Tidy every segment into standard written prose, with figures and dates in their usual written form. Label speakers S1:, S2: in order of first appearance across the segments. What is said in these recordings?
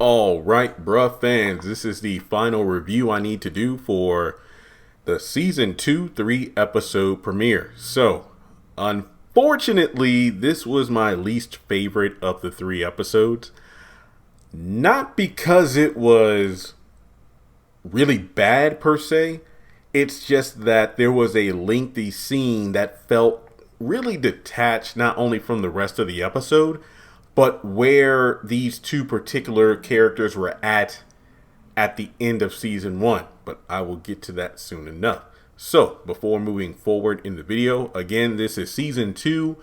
S1: All right, bruh fans, this is the final review I need to do for the season 2, 3 episode premiere. So, unfortunately, this was my least favorite of the 3 episodes. Not because it was really bad per se, it's just that there was a lengthy scene that felt really detached not only from the rest of the episode, but where these two particular characters were at the end of season 1. But I will get to that soon enough. So, before moving forward in the video, again, this is season 2,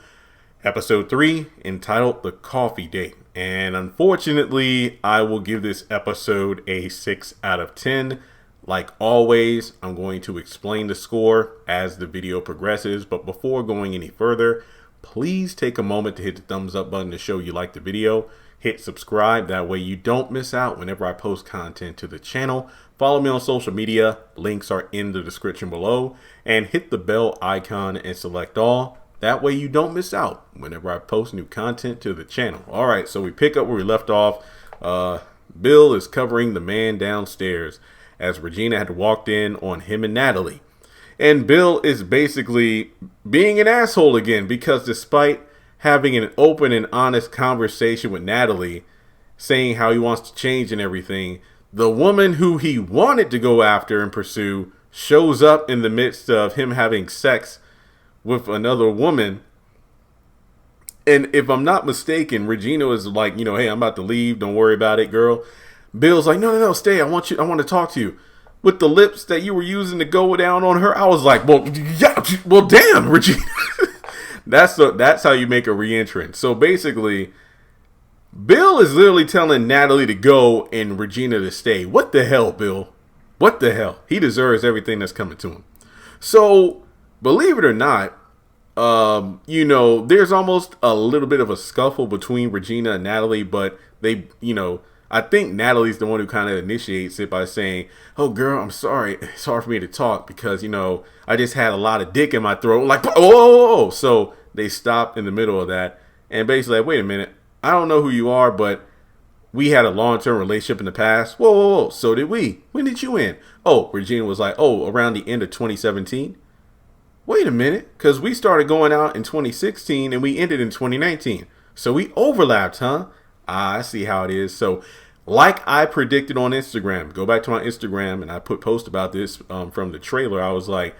S1: episode 3, entitled The Coffee Date. And unfortunately, I will give this episode a 6 out of 10. Like always, I'm going to explain the score as the video progresses. But before going any further, please take a moment to hit the thumbs up button to show you like the video. Hit subscribe, that way you don't miss out whenever I post content to the channel. Follow me on social media, links are in the description below. And hit the bell icon and select all. That way you don't miss out whenever I post new content to the channel. Alright, so we pick up where we left off. Bill is covering the man downstairs as Regina had walked in on him and Natalie. And Bill is basically being an asshole again because despite having an open and honest conversation with Natalie, saying how he wants to change and everything, the woman who he wanted to go after and pursue shows up in the midst of him having sex with another woman. And if I'm not mistaken, Regina is like, hey, I'm about to leave. Don't worry about it, girl. Bill's like, no, stay. I want to talk to you. With the lips that you were using to go down on her, I was like, well, damn, Regina. That's how you make a re-entrance. So basically, Bill is literally telling Natalie to go and Regina to stay. What the hell, Bill? What the hell? He deserves everything that's coming to him. So, believe it or not, there's almost a little bit of a scuffle between Regina and Natalie, but they, I think Natalie's the one who kind of initiates it by saying, oh, girl, I'm sorry. It's hard for me to talk because, I just had a lot of dick in my throat. Like, oh. So they stop in the middle of that and basically like, wait a minute. I don't know who you are, but we had a long-term relationship in the past. Whoa. So did we. When did you end? Oh, Regina was like, around the end of 2017. Wait a minute. Because we started going out in 2016 and we ended in 2019. So we overlapped, huh? I see how it is. So, like I predicted on Instagram, go back to my Instagram and I post about this from the trailer. I was like,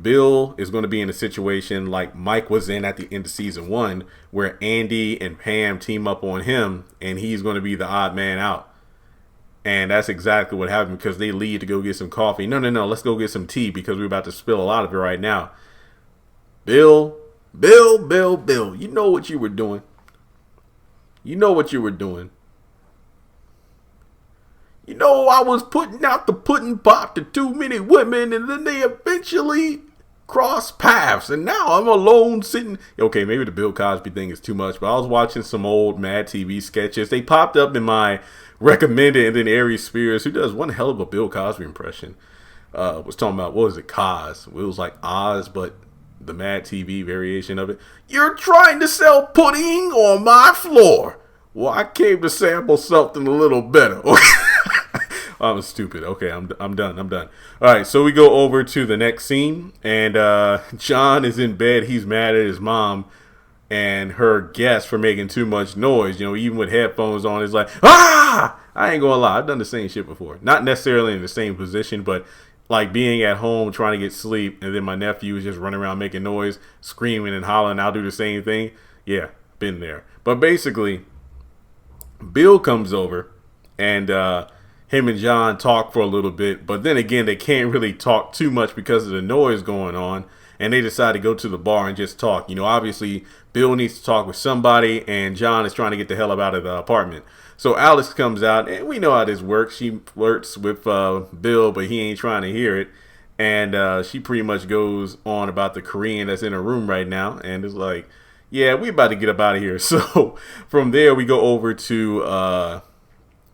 S1: Bill is going to be in a situation like Mike was in at the end of season 1, where Andy and Pam team up on him and he's going to be the odd man out. And that's exactly what happened because they leave to go get some coffee. No, let's go get some tea because we're about to spill a lot of it right now. Bill, you know what you were doing. You know what you were doing. I was putting out the pudding pop to too many women and then they eventually crossed paths. And now I'm alone sitting. Okay, maybe the Bill Cosby thing is too much, but I was watching some old Mad TV sketches. They popped up in my recommended and then Aries Spears, who does one hell of a Bill Cosby impression, was talking about, what was it, Cos? It was like Oz, but the Mad TV variation of it. You're trying to sell pudding on my floor. Well, I came to sample something a little better. I'm stupid. Okay, I'm done. All right, so we go over to the next scene, and John is in bed. He's mad at his mom and her guest for making too much noise. Even with headphones on, it's like, ah! I ain't gonna lie. I've done the same shit before. Not necessarily in the same position, but like being at home trying to get sleep, and then my nephew is just running around making noise, screaming and hollering. I'll do the same thing. Yeah, been there. But basically, Bill comes over, and him and John talk for a little bit. But then again, they can't really talk too much because of the noise going on, and they decide to go to the bar and just talk. Obviously, Bill needs to talk with somebody, and John is trying to get the hell out of the apartment. So Alex comes out, and we know how this works. She flirts with Bill, but he ain't trying to hear it. And she pretty much goes on about the Korean that's in her room right now. And it's like, yeah, we about to get up out of here. So from there, we go over to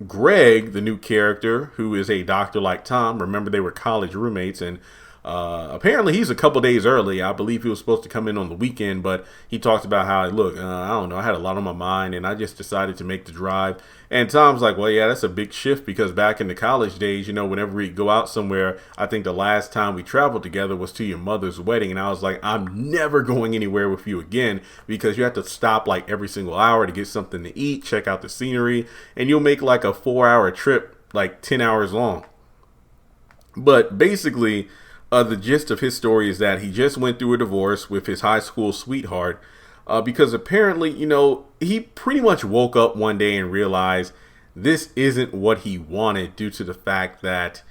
S1: Greg, the new character, who is a doctor like Tom. Remember, they were college roommates. And Apparently he's a couple days early. I believe he was supposed to come in on the weekend, but he talked about how, look, I don't know, I had a lot on my mind and I just decided to make the drive. And Tom's like, well, yeah, that's a big shift because back in the college days, whenever we go out somewhere, I think the last time we traveled together was to your mother's wedding. And I was like, I'm never going anywhere with you again because you have to stop like every single hour to get something to eat, check out the scenery, and you'll make like a 4-hour trip, like 10 hours long. But basically, the gist of his story is that he just went through a divorce with his high school sweetheart because apparently, he pretty much woke up one day and realized this isn't what he wanted due to the fact that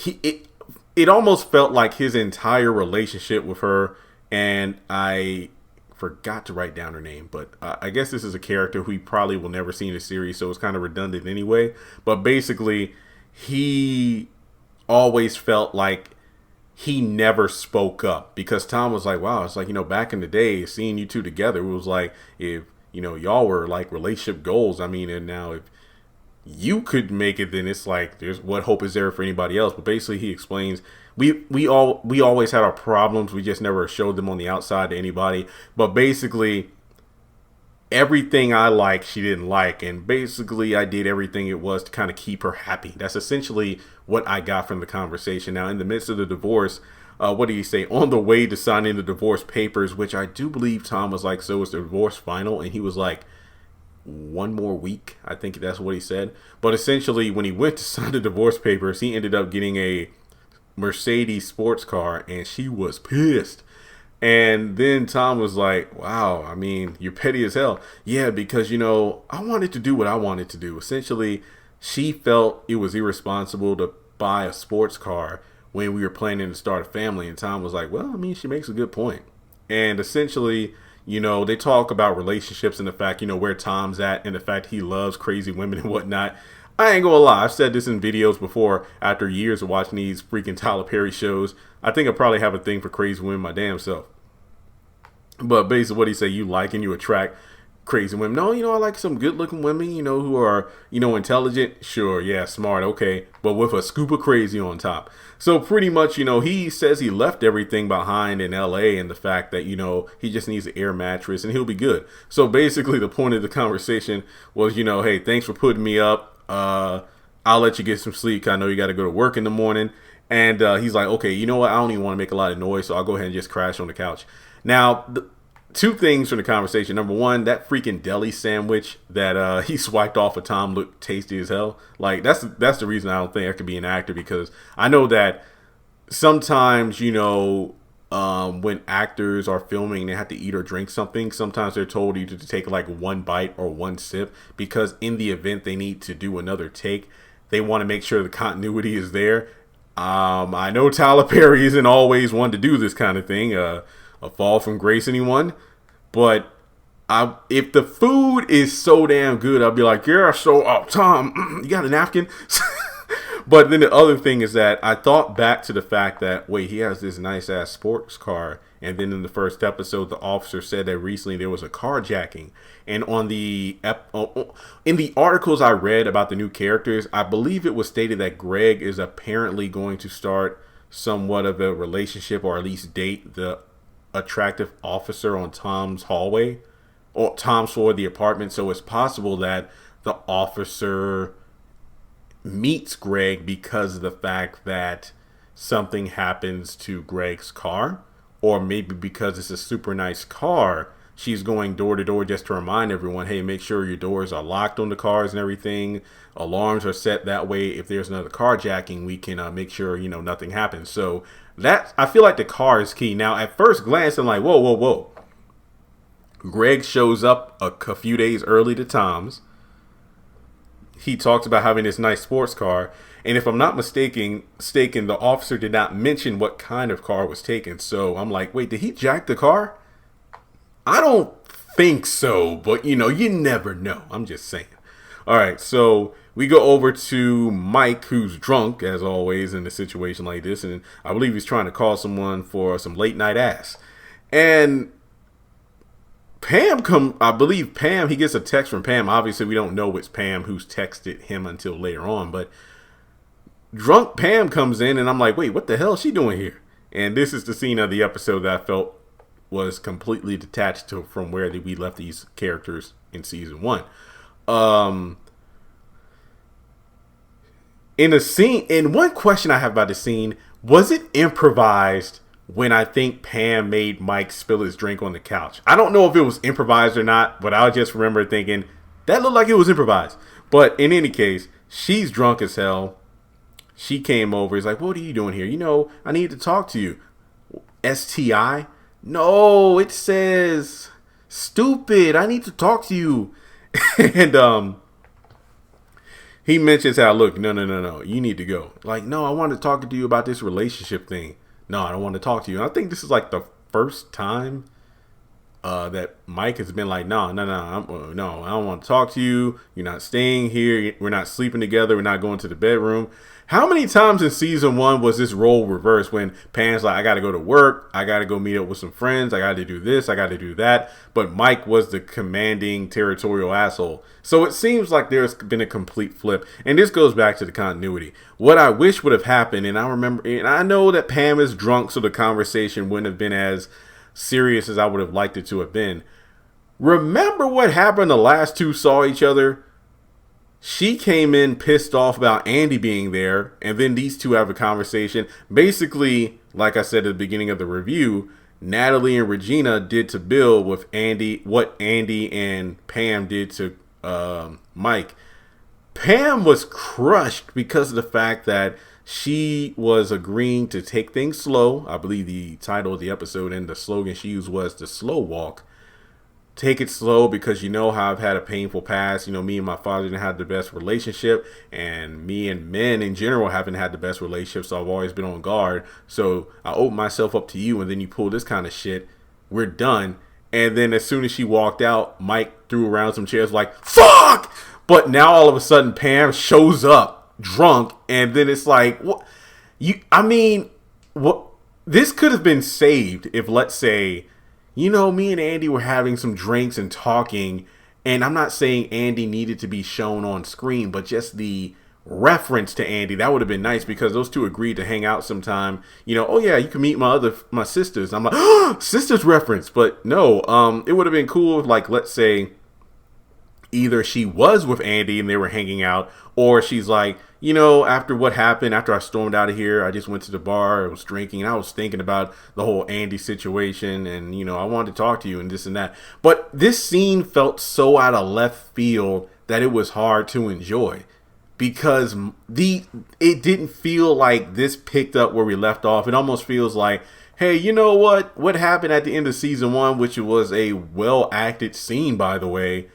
S1: it almost felt like his entire relationship with her, and I forgot to write down her name, but I guess this is a character who he probably will never see in the series, so it's kind of redundant anyway. But basically, he always felt like he never spoke up because Tom was like, wow, it's like, back in the day, seeing you two together, it was like if, y'all were like relationship goals. I mean, and now if you could make it, then it's like, there's what hope is there for anybody else? But basically he explains we always had our problems. We just never showed them on the outside to anybody. But basically everything I like, she didn't like. And basically I did everything it was to kind of keep her happy. That's essentially what I got from the conversation. Now, in the midst of the divorce, what did he say? On the way to signing the divorce papers, which I do believe Tom was like, so is the divorce final? And he was like, one more week. I think that's what he said. But essentially, when he went to sign the divorce papers, he ended up getting a Mercedes sports car, and she was pissed. And then Tom was like, wow, I mean, you're petty as hell. Yeah, because, I wanted to do what I wanted to do. Essentially, she felt it was irresponsible to buy a sports car when we were planning to start a family. And Tom was like, well, I mean, she makes a good point. And essentially, they talk about relationships and the fact, where Tom's at and the fact he loves crazy women and whatnot. I ain't gonna lie, I've said this in videos before after years of watching these freaking Tyler Perry shows. I think I probably have a thing for crazy women my damn self. But basically what he say, you like and you attract crazy women. No, I like some good looking women, who are, intelligent. Sure, yeah, smart, okay. But with a scoop of crazy on top. So pretty much, he says he left everything behind in LA and the fact that, he just needs an air mattress and he'll be good. So basically the point of the conversation was, hey, thanks for putting me up. I'll let you get some sleep. I know you got to go to work in the morning. And he's like, okay, you know what? I don't even want to make a lot of noise, so I'll go ahead and just crash on the couch. Now, two things from the conversation. Number one, that freaking deli sandwich that he swiped off of Tom looked tasty as hell. Like, that's the reason I don't think I could be an actor, because I know that sometimes, when actors are filming, they have to eat or drink something. Sometimes they're told either to take like one bite or one sip, because in the event they need to do another take, they want to make sure the continuity is there. I know Tyler Perry isn't always one to do this kind of thing. A fall from grace, anyone? But if the food is so damn good, I'll be like, yeah, so Tom, you got a napkin? But then the other thing is that I thought back to the fact that, wait, he has this nice ass sports car. And then in the first episode, the officer said that recently there was a carjacking. And on in the articles I read about the new characters, I believe it was stated that Greg is apparently going to start somewhat of a relationship, or at least date the attractive officer on Tom's hallway, or Tom's floor of the apartment. So it's possible that the officer meets Greg because of the fact that something happens to Greg's car, or maybe because it's a super nice car, she's going door to door just to remind everyone, hey, make sure your doors are locked on the cars and everything. Alarms are set that way. If there's another carjacking, we can make sure, nothing happens. So that, I feel like the car is key. Now, at first glance, I'm like, whoa. Greg shows up a few days early to Tom's. He talks about having this nice sports car. And if I'm not mistaken, the officer did not mention what kind of car was taken. So I'm like, wait, did he jack the car? I don't think so, but you never know. I'm just saying. All right, so we go over to Mike, who's drunk, as always, in a situation like this. And I believe he's trying to call someone for some late night ass. And I believe Pam, he gets a text from Pam. Obviously, we don't know it's Pam who's texted him until later on. But drunk Pam comes in, and I'm like, wait, what the hell is she doing here? And this is the scene of the episode that I felt was completely detached from where we left these characters in season 1. In one question I have about the scene, was it improvised when I think Pam made Mike spill his drink on the couch? I don't know if it was improvised or not, but I just remember thinking that looked like it was improvised. But in any case, she's drunk as hell. She came over. He's like, what are you doing here? I need to talk to you. STI? No, it says stupid. I need to talk to you. And he mentions how, look, no. You need to go. Like, no, I want to talk to you about this relationship thing. No, I don't want to talk to you. And I think this is like the first time that Mike has been like, no, I don't want to talk to you. You're not staying here. We're not sleeping together. We're not going to the bedroom. How many times in season 1 was this role reversed when Pam's like, I got to go to work. I got to go meet up with some friends. I got to do this. I got to do that. But Mike was the commanding territorial asshole. So it seems like there's been a complete flip. And this goes back to the continuity. What I wish would have happened, and I know that Pam is drunk, so the conversation wouldn't have been as serious as I would have liked it to have been. Remember what happened the last two saw each other? She came in pissed off about Andy being there, and then these two have a conversation. Basically, like I said at the beginning of the review, Natalie and Regina did to Bill with Andy what Andy and Pam did to Mike. Pam was crushed because of the fact that she was agreeing to take things slow. I believe the title of the episode and the slogan she used was the slow walk. Take it slow because how I've had a painful past. Me and my father didn't have the best relationship, and me and men in general haven't had the best relationship, so I've always been on guard. So I open myself up to you, and then you pull this kind of shit. We're done. And then as soon as she walked out, Mike threw around some chairs like, fuck! But now all of a sudden Pam shows up drunk, and then it's like, what? What? This could have been saved if, let's say, me and Andy were having some drinks and talking, and I'm not saying Andy needed to be shown on screen, but just the reference to Andy, that would have been nice because those two agreed to hang out sometime. Oh yeah, you can meet my sisters. I'm like, oh, sisters reference, but no, it would have been cool if, like, let's say either she was with Andy and they were hanging out, or she's like, after what happened, after I stormed out of here, I just went to the bar, I was drinking, and I was thinking about the whole Andy situation, and, I wanted to talk to you and this and that. But this scene felt so out of left field that it was hard to enjoy because it didn't feel like this picked up where we left off. It almost feels like, hey, you know what? What happened at the end of season 1, which was a well-acted scene, by the way,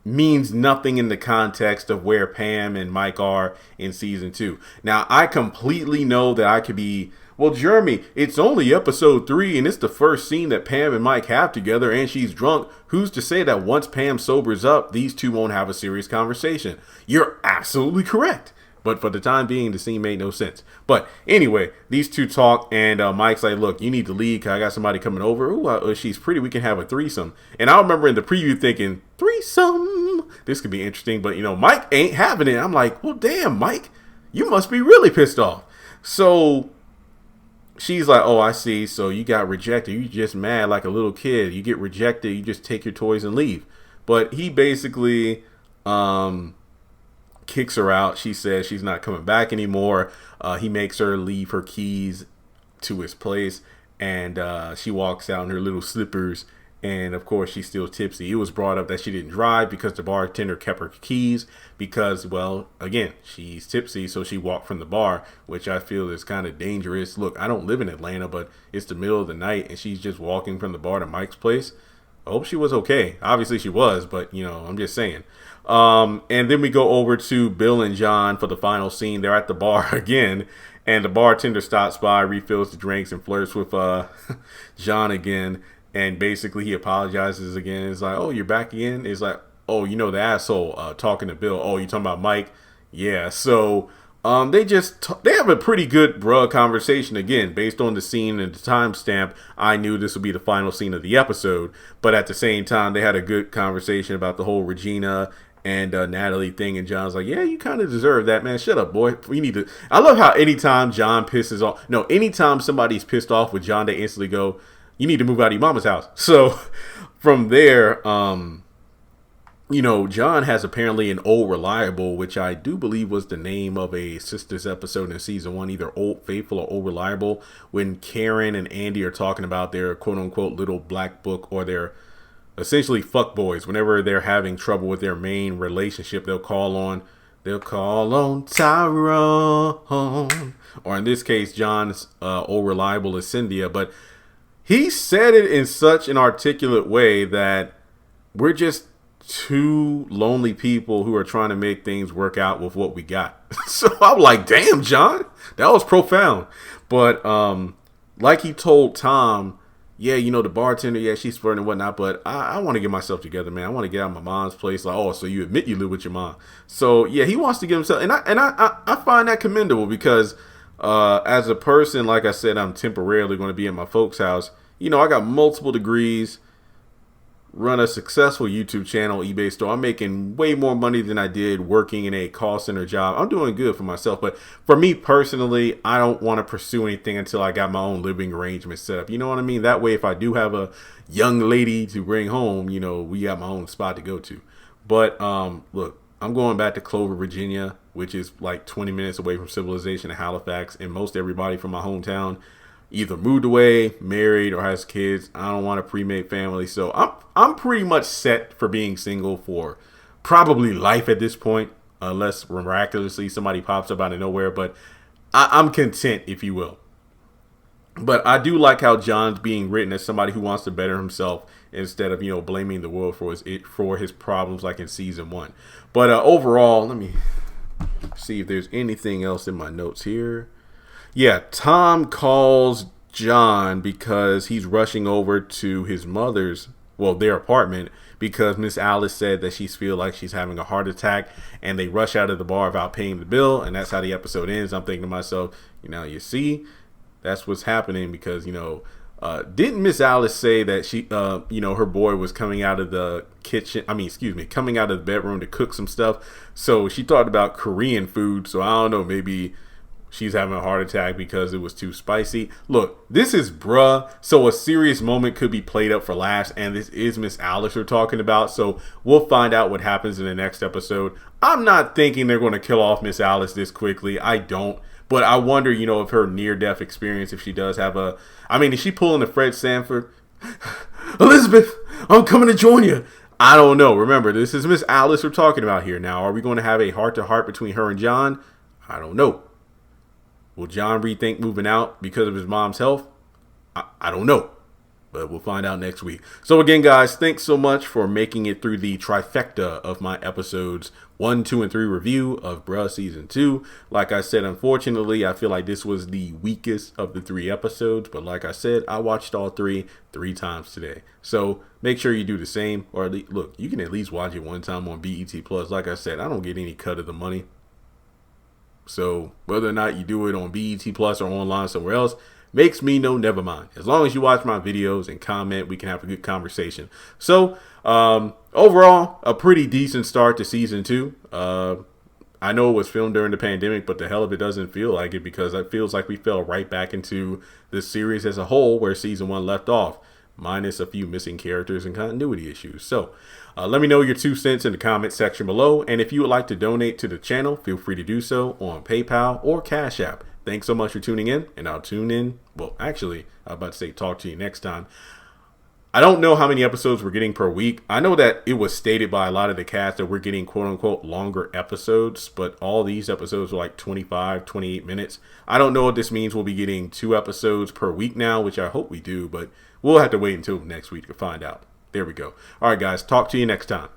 S1: means nothing in the context of where Pam and Mike are in season 2. Now, I completely know that I could be, well, Jeremy, it's only episode 3 and it's the first scene that Pam and Mike have together and she's drunk. Who's to say that once Pam sobers up, these two won't have a serious conversation? You're absolutely correct. But for the time being, the scene made no sense. But anyway, these two talk, and Mike's like, look, you need to leave because I got somebody coming over. Ooh, she's pretty. We can have a threesome. And I remember in the preview thinking, threesome? This could be interesting. But, Mike ain't having it. I'm like, well, damn, Mike, you must be really pissed off. So she's like, oh, I see. So you got rejected. You just mad like a little kid. You get rejected. You just take your toys and leave. But he basically kicks her out. She says she's not coming back anymore. He makes her leave her keys to his place, and she walks out in her little slippers, and of course she's still tipsy. It was brought up that she didn't drive because the bartender kept her keys because, well, again, she's tipsy, so she walked from the bar, which I feel is kind of dangerous. Look, I don't live in Atlanta, but it's the middle of the night and she's just walking from the bar to Mike's place. I hope she was okay. Obviously she was, but I'm just saying. And then we go over to Bill and John for the final scene. They're at the bar again, and the bartender stops by, refills the drinks, and flirts with John again. And basically he apologizes again. It's like, oh, you're back again? It's like, oh, the asshole talking to Bill. Oh, you talking about Mike? Yeah. So they have a pretty good conversation again, based on the scene and the timestamp. I knew this would be the final scene of the episode, but at the same time, they had a good conversation about the whole Regina and Natalie thing, and John's like, yeah, you kind of deserve that, man. Shut up, boy. We need to. I love how anytime John pisses off, no, anytime somebody's pissed off with John, they instantly go, you need to move out of your mama's house. So from there, John has apparently an Old Reliable, which I do believe was the name of a Sisters episode in season 1, either Old Faithful or Old Reliable, when Karen and Andy are talking about their quote unquote little black book, or their essentially fuck boys. Whenever they're having trouble with their main relationship, they'll call on Tyrone, or in this case, John's Old Reliable is Cynthia. But he said it in such an articulate way that we're just two lonely people who are trying to make things work out with what we got. So I'm like, damn, John, that was profound. But like he told Tom, yeah, the bartender, yeah, she's flirting and whatnot, but I want to get myself together, man. I want to get out of my mom's place. Like, oh, so you admit you live with your mom. So yeah, he wants to get himself, and I find that commendable, because as a person, like I said, I'm temporarily going to be in my folks' house. I got multiple degrees, run a successful YouTube channel, eBay store. I'm making way more money than I did working in a call center job. I'm doing good for myself. But for me personally, I don't want to pursue anything until I got my own living arrangement set up. You know what I mean? That way, if I do have a young lady to bring home, we got my own spot to go to. But look, I'm going back to Clover, Virginia, which is like 20 minutes away from civilization in Halifax. And most everybody from my hometown either moved away, married, or has kids. I don't want a pre-made family. So I'm pretty much set for being single for probably life at this point, unless miraculously somebody pops up out of nowhere. But I'm content, if you will. But I do like how John's being written as somebody who wants to better himself instead of, blaming the world for his problems like in season 1. But overall, let me see if there's anything else in my notes here. Yeah, Tom calls John because he's rushing over to his mother's, their apartment, because Miss Alice said that she feels like she's having a heart attack, and they rush out of the bar without paying the bill, and that's how the episode ends. I'm thinking to myself, you see, that's what's happening, because, didn't Miss Alice say that she, her boy was coming out of the coming out of the bedroom to cook some stuff? So she talked about Korean food, so I don't know, maybe she's having a heart attack because it was too spicy. Look, this is bruh, so a serious moment could be played up for laughs, and this is Miss Alice we're talking about, so we'll find out what happens in the next episode. I'm not thinking they're going to kill off Miss Alice this quickly. I don't. But I wonder, if her near-death experience, if she does have is she pulling a Fred Sanford? Elizabeth, I'm coming to join you. I don't know. Remember, this is Miss Alice we're talking about here. Now, are we going to have a heart-to-heart between her and John? I don't know. Will John rethink moving out because of his mom's health? I don't know, but we'll find out next week. So again, guys, thanks so much for making it through the trifecta of my episodes 1, 2, and 3 review of Bruh Season 2. Like I said, unfortunately, I feel like this was the weakest of the 3 episodes, but like I said, I watched all 3 times today. So make sure you do the same, or at least, look, you can at least watch it one time on BET Plus. Like I said, I don't get any cut of the money. So whether or not you do it on BET Plus or online somewhere else makes me no never mind. As long as you watch my videos and comment, we can have a good conversation. So overall, a pretty decent start to season 2. I know it was filmed during the pandemic, but the hell of it doesn't feel like it, because it feels like we fell right back into the series as a whole where season 1 left off, minus a few missing characters and continuity issues. So let me know your 2 cents in the comment section below. And if you would like to donate to the channel, feel free to do so on PayPal or Cash App. Thanks so much for tuning in, and I'll tune in. Well, actually, I was about to say talk to you next time. I don't know how many episodes we're getting per week. I know that it was stated by a lot of the cast that we're getting quote unquote longer episodes, but all these episodes are like 25, 28 minutes. I don't know if this means we'll be getting 2 episodes per week now, which I hope we do, but we'll have to wait until next week to find out. There we go. All right, guys, talk to you next time.